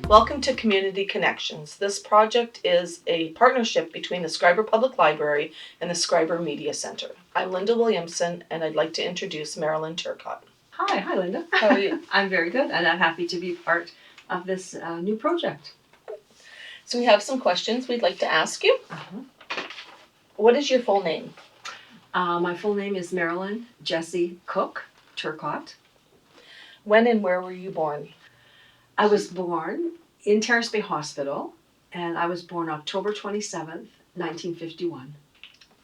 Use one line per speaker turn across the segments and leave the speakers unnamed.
Welcome to Community Connections. This project is a partnership between the Schreiber Public Library and the Schreiber Media Center. I'm Linda Williamson, and I'd like to introduce Marylyn Turcotte.
Hi Linda.
How are you?
I'm very good, and I'm happy to be part of this new project.
So we have some questions we'd like to ask you. What is your full name?
My full name is Marylyn Jessie Cook Turcotte.
When and where were you born?
I was born in Terrace Bay Hospital, and I was born October 27th, 1951.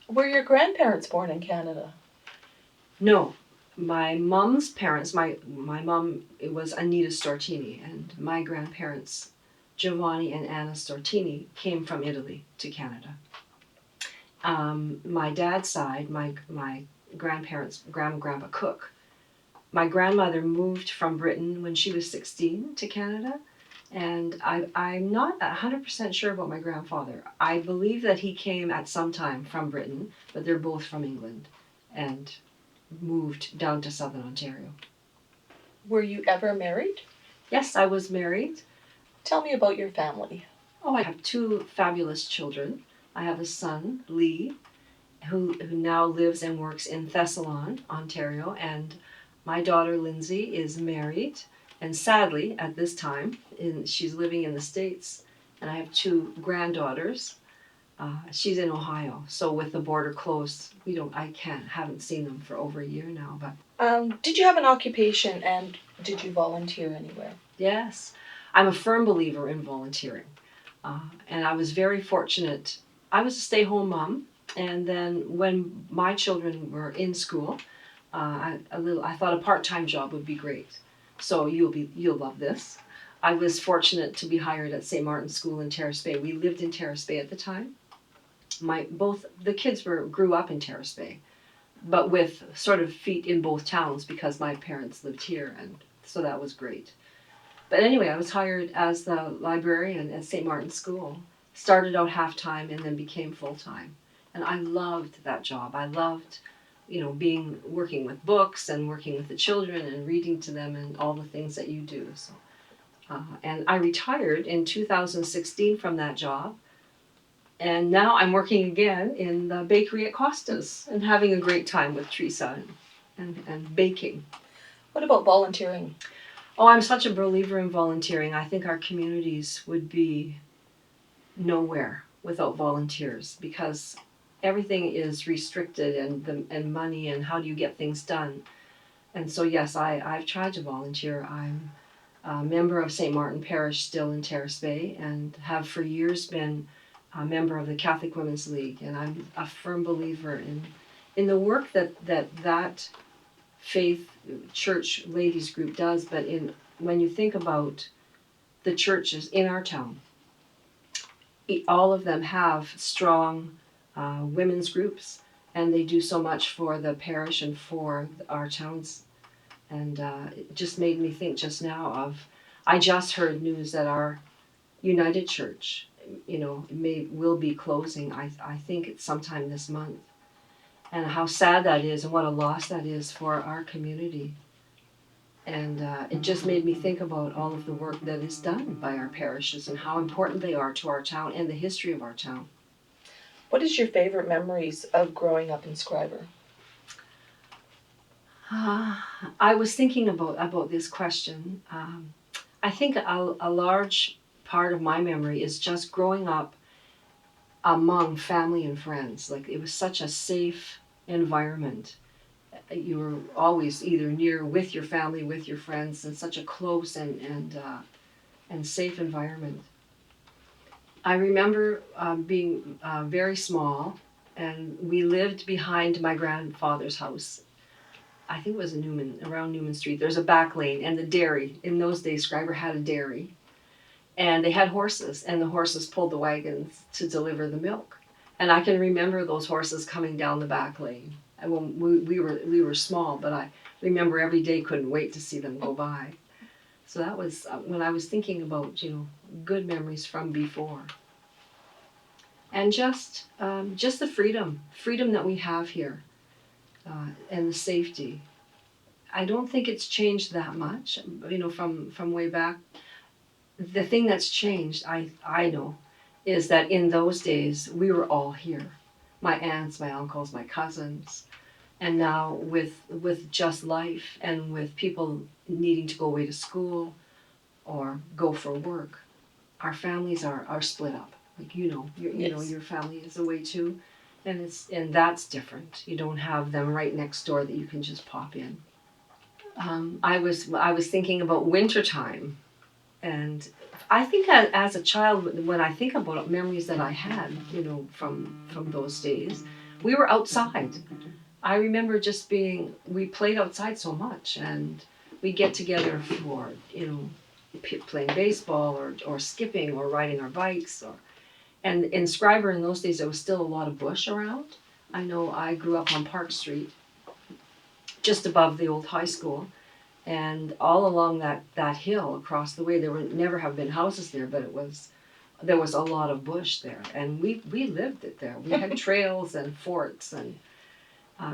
Were your grandparents born in Canada?
No, my mom's parents, my mom, it was Anita Stortini, and my grandparents, Giovanni and Anna Stortini, came from Italy to Canada. My dad's side, my grandparents, Grandpa Cook, my grandmother moved from Britain when she was 16 to Canada, and I'm not 100% sure about my grandfather. I believe that he came at some time from Britain, but they're both from England and moved down to Southern Ontario.
Were you ever married?
Yes, I was married.
Tell me about your family.
Oh, I have two fabulous children. I have a son, Lee, who now lives and works in Thessalon, Ontario, and my daughter, Lindsay, is married, and sadly, at this time, she's living in the States, and I have two granddaughters. She's in Ohio, so with the border closed, haven't seen them for over a year now. But
did you have an occupation, and did you volunteer anywhere?
Yes, I'm a firm believer in volunteering, and I was very fortunate. I was a stay-home mom, and then when my children were in school, I thought a part-time job would be great. So you'll love this. I was fortunate to be hired at St. Martin's School in Terrace Bay. We lived in Terrace Bay at the time. Both the kids grew up in Terrace Bay, but with sort of feet in both towns because my parents lived here, and so that was great. But anyway, I was hired as the librarian at St. Martin's School. Started out half-time and then became full-time. And I loved that job. I loved working with books and working with the children and reading to them and all the things that you do. So, and I retired in 2016 from that job, and now I'm working again in the bakery at Costa's and having a great time with Teresa and baking.
What about volunteering?
Oh, I'm such a believer in volunteering. I think our communities would be nowhere without volunteers because everything is restricted and money and how do you get things done. And so yes, I've tried to volunteer. I'm a member of St. Martin Parish still in Terrace Bay and have for years been a member of the Catholic Women's League, and I'm a firm believer in the work that faith church ladies group does. But when you think about the churches in our town, all of them have strong women's groups, and they do so much for the parish and for our towns. And it just made me think just now of, I just heard news that our United Church, will be closing. I think it's sometime this month. And how sad that is and what a loss that is for our community. And it just made me think about all of the work that is done by our parishes and how important they are to our town and the history of our town.
What is your favorite memories of growing up in Schreiber?
I was thinking about this question. I think a large part of my memory is just growing up among family and friends. Like, it was such a safe environment. You were always either near with your family, with your friends, in such a close and safe environment. I remember being very small, and we lived behind my grandfather's house. I think it was around Newman Street. There's a back lane and the dairy. In those days, Schreiber had a dairy. And they had horses, and the horses pulled the wagons to deliver the milk. And I can remember those horses coming down the back lane. And when we were small, but I remember every day couldn't wait to see them go by. So that was when I was thinking about, good memories from before. And just the freedom that we have here. and the safety. I don't think it's changed that much, from way back. The thing that's changed, I know, is that in those days we were all here. My aunts, my uncles, my cousins, and now with just life and with people needing to go away to school or go for work, our families are split up. Like
Yes.
your family is away too, and that's different. You don't have them right next door that you can just pop in. I was thinking about wintertime, and I think as a child, when I think about memories that I had, from those days, we were outside. I remember just we played outside so much, and we get together for, playing baseball or skipping or riding our bikes. And in Schreiber in those days, there was still a lot of bush around. I know I grew up on Park Street, just above the old high school, and all along that hill across the way, there would never have been houses there, but there was a lot of bush there, and we lived it there. We had trails and forts, and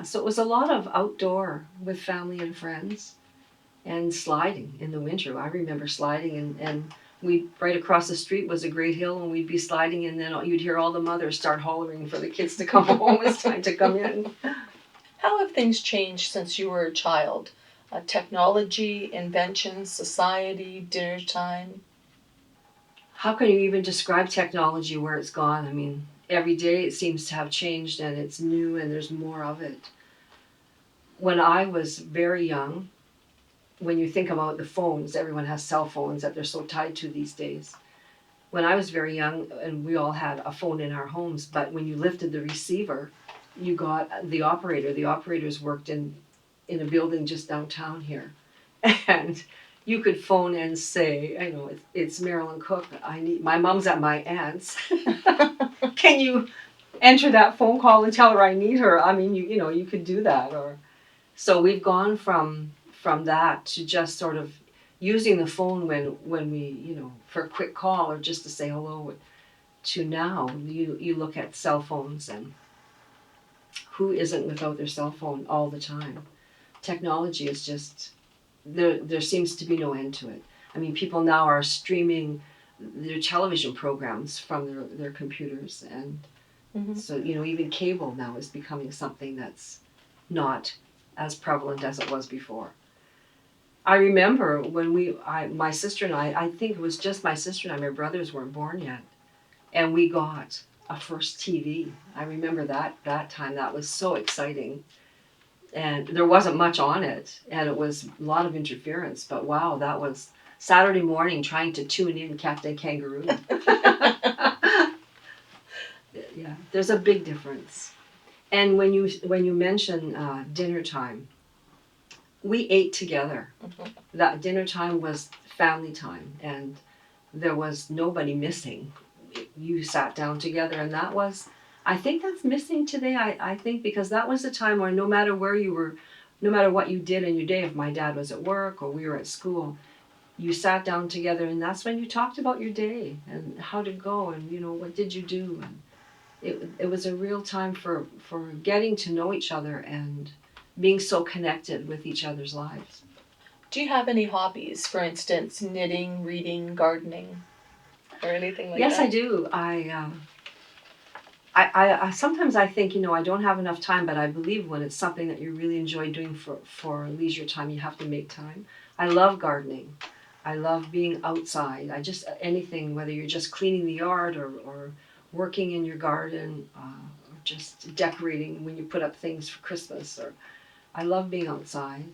so it was a lot of outdoor with family and friends, and sliding in the winter. I remember sliding, and we right across the street was a great hill, and we'd be sliding, and then you'd hear all the mothers start hollering for the kids to come home. It's time to come in.
How have things changed since you were a child? Technology, inventions, society, dinner time?
How can you even describe technology where it's gone? I mean, every day it seems to have changed, and it's new, and there's more of it. When I was very young, when you think about the phones, everyone has cell phones that they're so tied to these days. When I was very young, and we all had a phone in our homes, but when you lifted the receiver, you got the operator. The operators worked in a building just downtown here, and you could phone and say, it's Marylyn Cook. My mom's at my aunt's. Can you enter that phone call and tell her I need her? I mean, you could do that. Or so we've gone from that to just sort of using the phone when we, for a quick call or just to say hello, to now you look at cell phones, and who isn't without their cell phone all the time? Technology is just, there seems to be no end to it. I mean, people now are streaming their television programs from their computers, and so even cable now is becoming something that's not as prevalent as it was before. I remember when my sister and I think it was just my sister and I, my brothers weren't born yet, and we got a first TV. I remember that time. That was so exciting. And there wasn't much on it, and it was a lot of interference, but wow, that was Saturday morning trying to tune in Captain Kangaroo. Yeah, there's a big difference. And when you mention dinner time, we ate together. That dinner time was family time, and there was nobody missing. You sat down together, and I think that's missing today. I think because that was a time where no matter where you were, no matter what you did in your day, if my dad was at work or we were at school, you sat down together, and that's when you talked about your day and how to go, and what did you do. And it was a real time for getting to know each other and being so connected with each other's lives.
Do you have any hobbies? For instance, knitting, reading, gardening, or anything like that?
Yes, I do. I sometimes I think I don't have enough time, but I believe when it's something that you really enjoy doing for leisure time, you have to make time. I love gardening. I love being outside. I just anything, whether you're just cleaning the yard or working in your garden, or just decorating when you put up things for Christmas. Or I love being outside.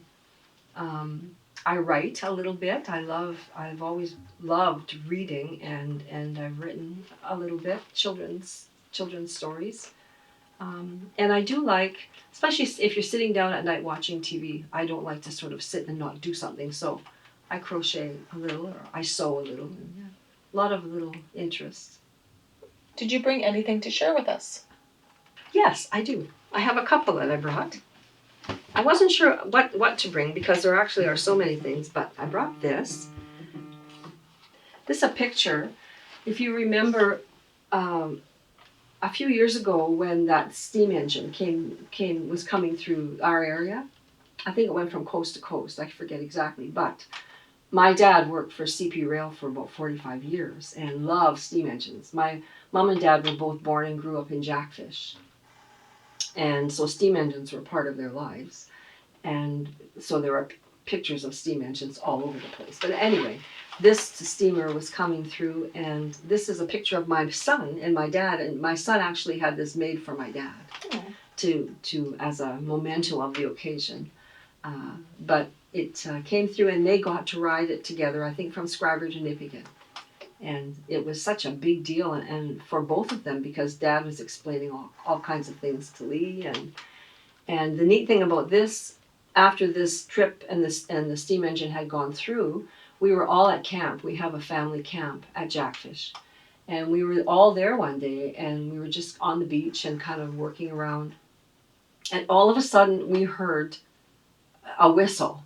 I write a little bit. I've always loved reading, and I've written a little bit children's stories. And I do like, especially if you're sitting down at night watching TV, I don't like to sort of sit and not do something. So I crochet a little, or I sew a little, and a lot of little interests.
Did you bring anything to share with us?
Yes, I do. I have a couple that I brought. I wasn't sure what to bring because there actually are so many things, but I brought this. This is a picture. If you remember, a few years ago when that steam engine was coming through our area. I think it went from coast to coast. I forget exactly, but my dad worked for CP Rail for about 45 years and loved steam engines. My mom and dad were both born and grew up in Jackfish, and so steam engines were part of their lives. And so there are pictures of steam engines all over the place. But anyway, this steamer was coming through, and this is a picture of my son and my dad. And my son actually had this made for my dad to as a memento of the occasion. But it came through, and they got to ride it together, I think from Schreiber to Nipigon. And it was such a big deal, and for both of them, because Dad was explaining all kinds of things to Lee. And the neat thing about this, after this trip and the steam engine had gone through, we were all at camp. We have a family camp at Jackfish. And we were all there one day, and we were just on the beach and kind of working around. And all of a sudden, we heard a whistle.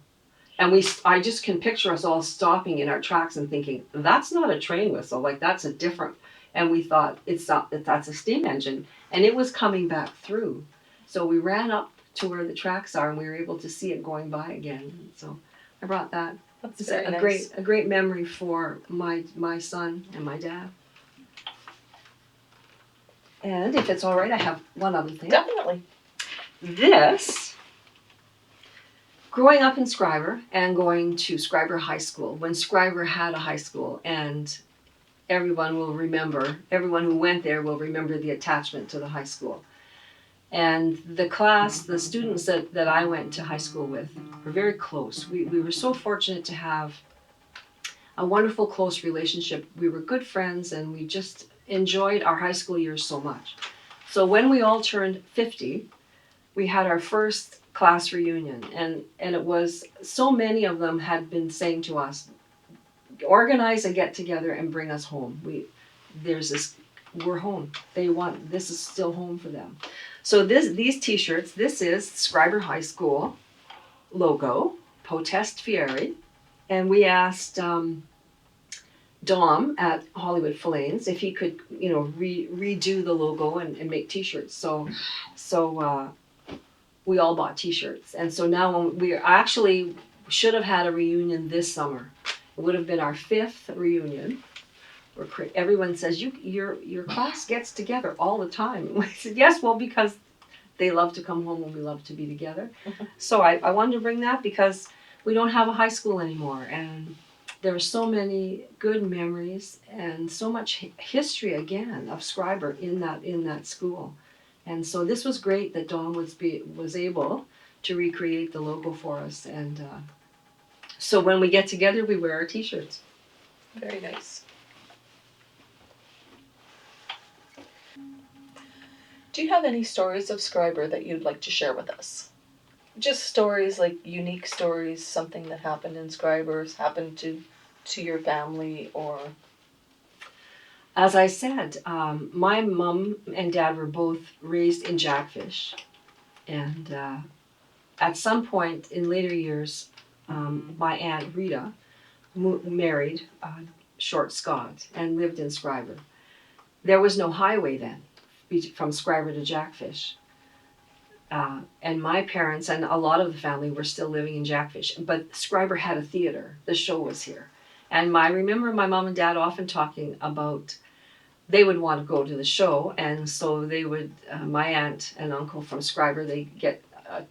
And I just can picture us all stopping in our tracks and thinking, that's not a train whistle, like that's a different, and we thought that's a steam engine, and it was coming back through. So we ran up to where the tracks are, and we were able to see it going by again. So I brought that.
That's
It's
very
a
nice.
great memory for my son and my dad. And if it's all right, I have one other thing.
Definitely.
This, growing up in Schreiber and going to Schreiber High School, when Schreiber had a high school, and everyone who went there will remember the attachment to the high school. And the students that I went to high school with were very close. We were so fortunate to have a wonderful, close relationship. We were good friends, and we just enjoyed our high school years so much. So when we all turned 50, we had our first class reunion, and it was, so many of them had been saying to us, organize a get together and bring us home. We're home. This is still home for them. So these t-shirts, this is Schreiber High School logo, Potest Fieri, and we asked Dom at Hollywood Filanes if he could, redo the logo and make t-shirts. So we all bought t-shirts. And so now we actually should have had a reunion this summer. It would have been our 5th reunion. Everyone says, your class gets together all the time. And we said, yes, well, because they love to come home and we love to be together. So I wanted to bring that because we don't have a high school anymore. And there are so many good memories and so much history, again, of Schreiber in that school. And so this was great that Dawn was able to recreate the logo for us. And so when we get together, we wear our t-shirts.
Very nice. Do you have any stories of Schreiber that you'd like to share with us? Just stories, like unique stories, something that happened in Schreiber's, happened to your family, or...
As I said, my mom and dad were both raised in Jackfish. And at some point in later years, my Aunt Rita married Short Scott and lived in Schreiber. There was no highway then from Schreiber to Jackfish. And my parents and a lot of the family were still living in Jackfish. But Schreiber had a theater. The show was here. And I remember my mom and dad often talking about they would want to go to the show. And so they would, my aunt and uncle from Schreiber, they get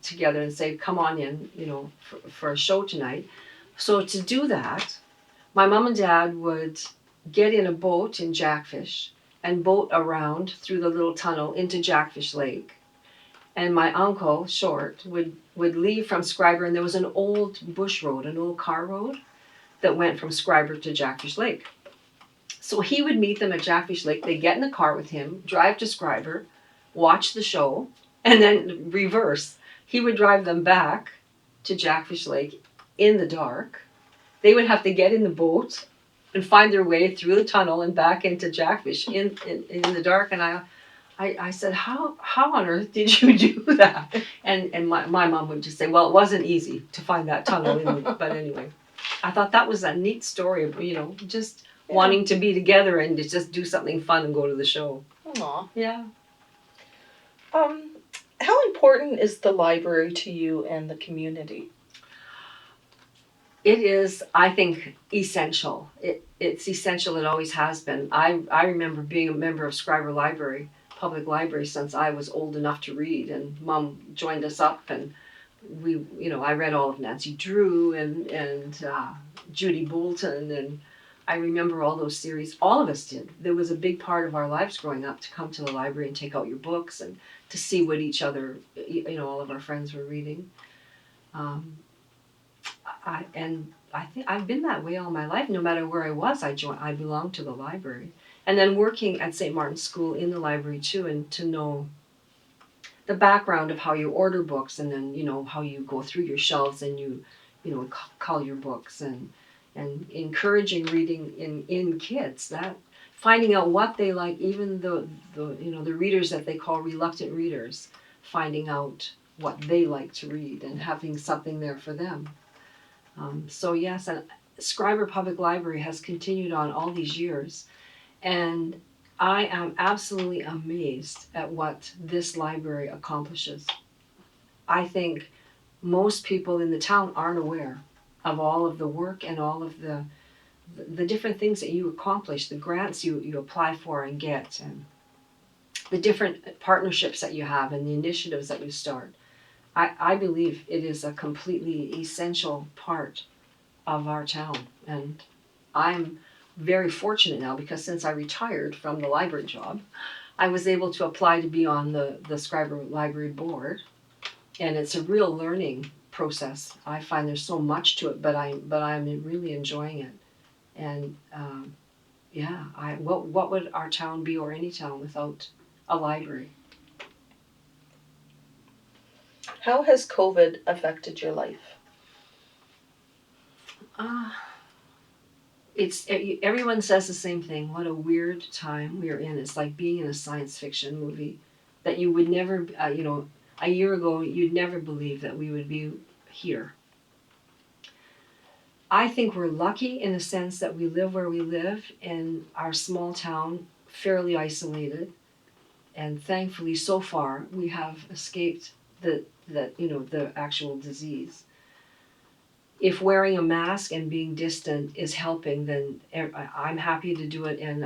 together and say, come on in, for a show tonight. So to do that, my mom and dad would get in a boat in Jackfish and boat around through the little tunnel into Jackfish Lake. And my uncle, Short, would leave from Schreiber, and there was an old bush road, an old car road that went from Schreiber to Jackfish Lake. So he would meet them at Jackfish Lake. They'd get in the car with him, drive to Schreiber, watch the show, and then reverse. He would drive them back to Jackfish Lake in the dark. They would have to get in the boat and find their way through the tunnel and back into Jackfish in the dark. And I said, how on earth did you do that? And my mom would just say, well, it wasn't easy to find that tunnel. But anyway, I thought that was a neat story of, just wanting to be together and to just do something fun and go to the show.
Aw.
Yeah.
How important is the library to you and the community?
It is, I think, essential. It's essential. It always has been. I remember being a member of Schreiber Library, public library, since I was old enough to read, and Mom joined us up, and I read all of Nancy Drew and Judy Bolton, and I remember all those series. All of us did. There was a big part of our lives growing up to come to the library and take out your books and to see what each other, all of our friends were reading. Um, I think I've been that way all my life. No matter where I was, I belonged to the library. And then working at St. Martin's School in the library too, and to know the background of how you order books, and then how you go through your shelves and call your books, and encouraging reading in kids, that finding out what they like, even the readers that they call reluctant readers, finding out what they like to read and having something there for them. So yes, and Schreiber Public Library has continued on all these years, and I am absolutely amazed at what this library accomplishes. I think most people in the town aren't aware of all of the work and all of the different things that you accomplish, the grants you apply for and get, and the different partnerships that you have and the initiatives that you start. I believe it is a completely essential part of our town. And I'm very fortunate now, because since I retired from the library job, I was able to apply to be on the Schreiber Library Board. And it's a real learning process. I find there's so much to it, but I'm really enjoying it. And what would our town be, or any town, without a library?
How has COVID affected your life?
Uh, everyone says the same thing. What a weird time we're in. It's like being in a science fiction movie that you would never, a year ago, you'd never believe that we would be here. I think we're lucky in the sense that we live where we live in our small town, fairly isolated, and thankfully so far we have escaped the actual disease. If wearing a mask and being distant is helping, then I'm happy to do it. And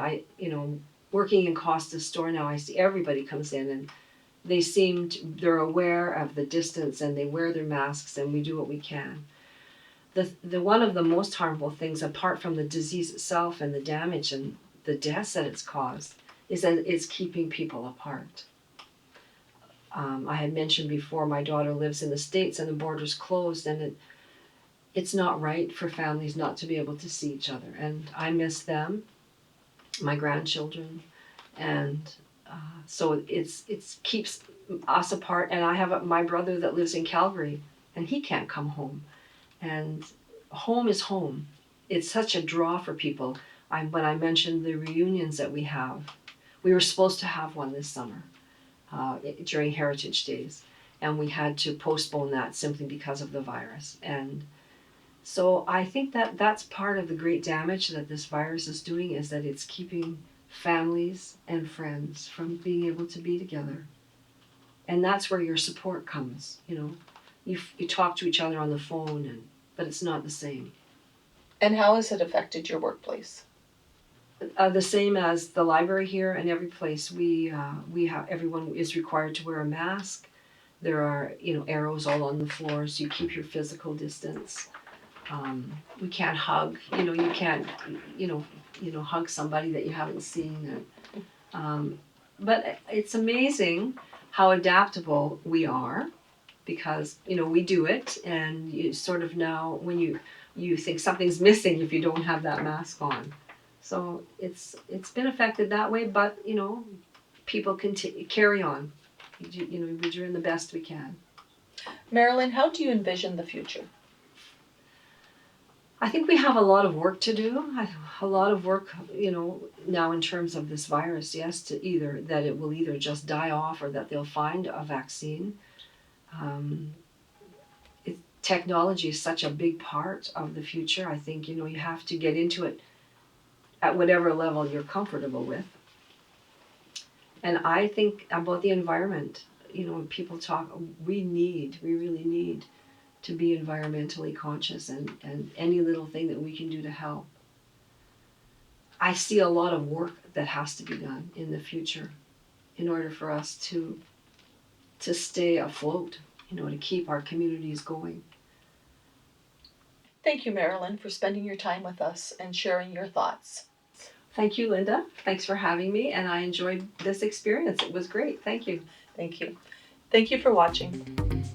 working in Costa's store now, I see everybody comes in and they're aware of the distance and they wear their masks, and we do what we can. The one of the most harmful things, apart from the disease itself and the damage and the deaths that it's caused, is that it's keeping people apart. I had mentioned before, my daughter lives in the States and the border's closed, and it's not right for families not to be able to see each other. And I miss them, my grandchildren, and so it's keeps us apart. And I have my brother that lives in Calgary, and he can't come home. And home is home. It's such a draw for people. When I mentioned the reunions that we have, we were supposed to have one this summer during Heritage Days, and we had to postpone that simply because of the virus. And so I think that that's part of the great damage that this virus is doing, is that it's keeping families and friends from being able to be together. And that's where your support comes. You talk to each other on the phone, but it's not the same.
And how has it affected your workplace?
The same as the library here, and every place we have, everyone is required to wear a mask. There are arrows all on the floors. You keep your physical distance. We can't hug. You can't hug somebody that you haven't seen. But it's amazing how adaptable we are, because we do it, and you sort of now, when you think something's missing if you don't have that mask on. So it's been affected that way, but people carry on. We're doing the best we can.
Marylyn, how do you envision the future?
I think we have a lot of work to do. A lot of work, now in terms of this virus. Yes, that it will either just die off, or that they'll find a vaccine. Technology is such a big part of the future. I think you have to get into it at whatever level you're comfortable with. And I think about the environment. When people talk, we really need to be environmentally conscious, and any little thing that we can do to help. I see a lot of work that has to be done in the future in order for us to stay afloat, to keep our communities going.
Thank you, Marylyn, for spending your time with us and sharing your thoughts.
Thank you, Linda. Thanks for having me, and I enjoyed this experience. It was great. Thank you.
Thank you. Thank you for watching.